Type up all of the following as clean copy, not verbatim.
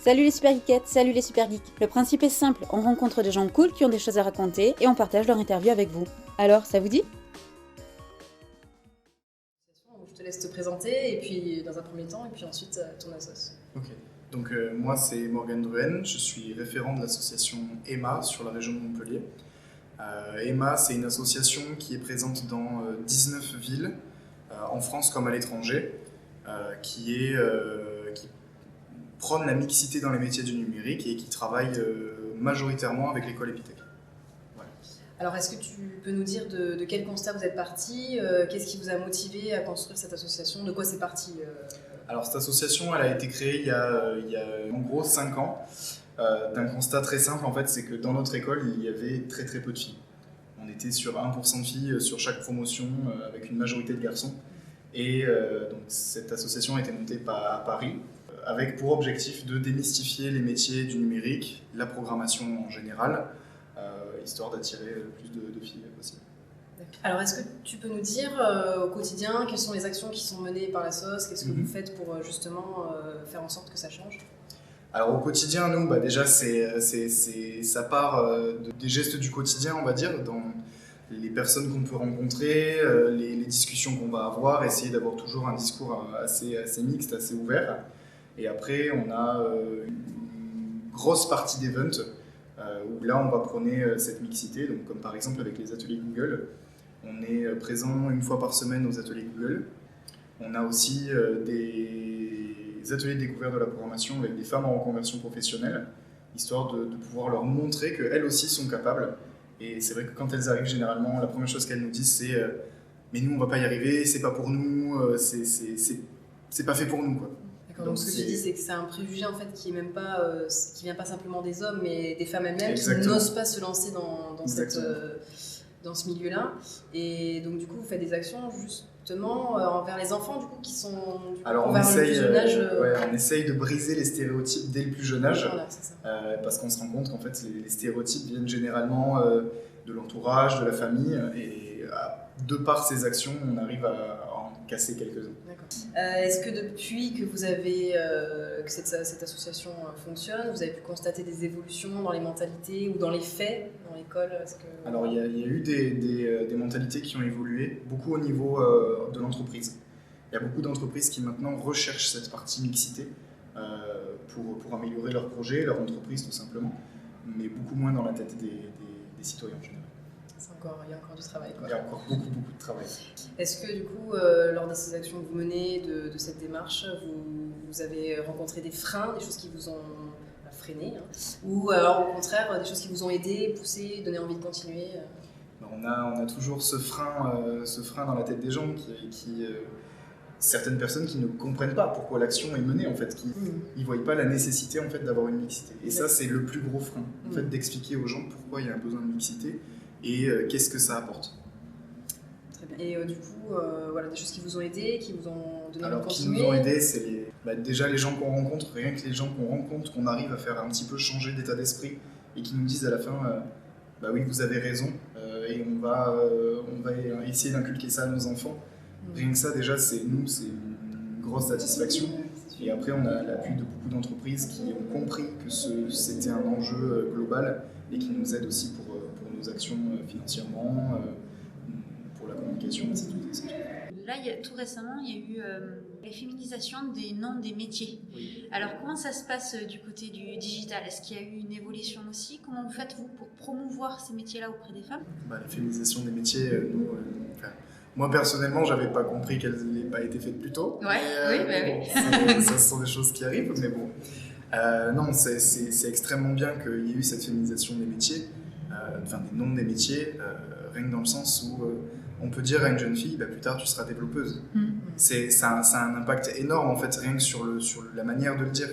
Salut les super geekettes, salut les super geeks. Le principe est simple, on rencontre des gens cool qui ont des choses à raconter et on partage leur interview avec vous. Alors, ça vous dit ? Je te laisse te présenter, et puis dans un premier temps, et puis ensuite ton assoce. Ok, donc moi c'est Morgan Druen, je suis référent de l'association EMA sur la région de Montpellier. EMA, c'est une association qui est présente dans 19 villes, en France comme à l'étranger, qui prône la mixité dans les métiers du numérique et qui travaille majoritairement avec l'école Epitech. Voilà. Alors, est-ce que tu peux nous dire de quel constat vous êtes parti ? Qu'est-ce qui vous a motivé à construire cette association ? De quoi c'est parti ? Alors, cette association, elle a été créée il y a en gros 5 ans, d'un constat très simple, en fait, c'est que dans notre école, il y avait très très peu de filles. On était sur 1% de filles sur chaque promotion, avec une majorité de garçons. Et donc, cette association a été montée à Paris, avec pour objectif de démystifier les métiers du numérique, la programmation en général, histoire d'attirer le plus de filles possible. Alors, est-ce que tu peux nous dire au quotidien quelles sont les actions qui sont menées par la SOS ? Qu'est-ce que vous faites pour justement faire en sorte que ça change ? Alors au quotidien, nous, déjà ça part des gestes du quotidien, on va dire, dans les personnes qu'on peut rencontrer, les discussions qu'on va avoir, essayer d'avoir toujours un discours assez mixte, assez ouvert. Et après, on a une grosse partie d'events où là, on va prôner cette mixité. Donc, comme par exemple avec les ateliers Google, on est présent une fois par semaine aux ateliers Google. On a aussi des ateliers de découverte de la programmation avec des femmes en reconversion professionnelle, histoire de pouvoir leur montrer qu'elles aussi sont capables. Et c'est vrai que quand elles arrivent, généralement, la première chose qu'elles nous disent, c'est mais nous, on ne va pas y arriver, c'est pas pour nous, c'est pas fait pour nous, quoi. Donc ce que tu dis, c'est que c'est un préjugé en fait qui vient pas simplement des hommes, mais des femmes elles-mêmes qui n'osent pas se lancer dans ce milieu-là. Et donc du coup, vous faites des actions justement envers les enfants du coup qui sont vers le plus jeune âge. On essaye de briser les stéréotypes dès le plus jeune âge, voilà, c'est ça. Parce qu'on se rend compte qu'en fait les stéréotypes viennent généralement de l'entourage, de la famille, et de par ces actions, on arrive à en casser quelques-uns. Est-ce que depuis que vous avez que cette association fonctionne, vous avez pu constater des évolutions dans les mentalités ou dans les faits dans l'école ? Alors il y a eu des mentalités qui ont évolué, beaucoup au niveau de l'entreprise. Il y a beaucoup d'entreprises qui maintenant recherchent cette partie mixité pour améliorer leur projet, leur entreprise tout simplement, mais beaucoup moins dans la tête des citoyens en général. Il y a encore du travail, quoi. Il y a encore beaucoup de travail. Est-ce que du coup, lors de ces actions que vous menez, de cette démarche, vous avez rencontré des freins, des choses qui vous ont freiné, ou alors au contraire, des choses qui vous ont aidé, poussé, donné envie de continuer On a toujours ce frein dans la tête des gens certaines personnes qui ne comprennent pas pourquoi l'action est menée, en fait, qui ne voient pas la nécessité en fait, d'avoir une mixité. Et ça, c'est le plus gros frein, en fait, d'expliquer aux gens pourquoi il y a un besoin de mixité et qu'est-ce que ça apporte. Très bien. Et du coup, des choses qui vous ont aidé, qui vous ont donné envie de continuer. Qui nous ont aidé, c'est déjà les gens qu'on rencontre, rien que les gens qu'on rencontre, qu'on arrive à faire un petit peu changer d'état d'esprit et qui nous disent à la fin oui, vous avez raison, et on va essayer d'inculquer ça à nos enfants. Rien que ça, déjà, c'est une grosse satisfaction. Et après, on a l'appui de beaucoup d'entreprises qui ont compris que c'était un enjeu global et qui nous aident aussi pour nos actions financièrement, pour la communication, etc. Là, tout récemment, il y a eu la féminisation des noms des métiers. Oui. Alors, comment ça se passe du côté du digital ? Est-ce qu'il y a eu une évolution aussi ? Comment vous faites, vous, pour promouvoir ces métiers-là auprès des femmes ? La féminisation des métiers, moi, personnellement, je n'avais pas compris qu'elles n'aient pas été faites plus tôt. Oui. Ça, ce sont des choses qui arrivent, mais bon. Non, c'est extrêmement bien qu'il y ait eu cette féminisation des métiers, des noms des métiers, rien que dans le sens où on peut dire à une jeune fille, plus tard tu seras développeuse. Ça a un impact énorme en fait, rien que sur la manière de le dire.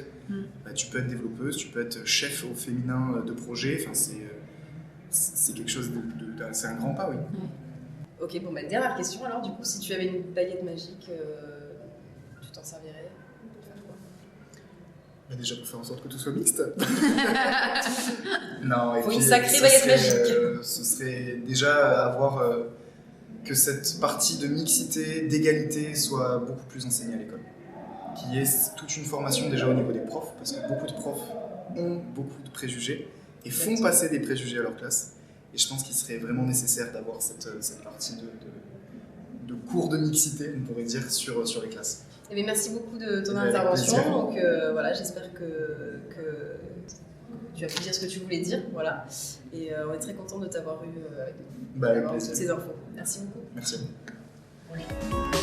Tu peux être développeuse, tu peux être chef au féminin de projet, c'est quelque chose c'est un grand pas, oui. Ok, dernière question alors, du coup, si tu avais une baguette magique, tu t'en servirais ? Déjà pour faire en sorte que tout soit mixte. Non, faut une sacrée baguette magique. Ce serait déjà avoir que cette partie de mixité, d'égalité soit beaucoup plus enseignée à l'école. qu'il y ait toute une formation déjà au niveau des profs, parce que beaucoup de profs ont beaucoup de préjugés et font passer des préjugés à leur classe. Et je pense qu'il serait vraiment nécessaire d'avoir cette partie de cours de mixité, on pourrait dire, sur les classes. Eh bien, merci beaucoup de ton intervention. Donc voilà, j'espère que tu as pu dire ce que tu voulais dire. Voilà. Et on est très content de t'avoir eu avec nous, d'avoir toutes ces infos. Merci beaucoup. Merci à vous.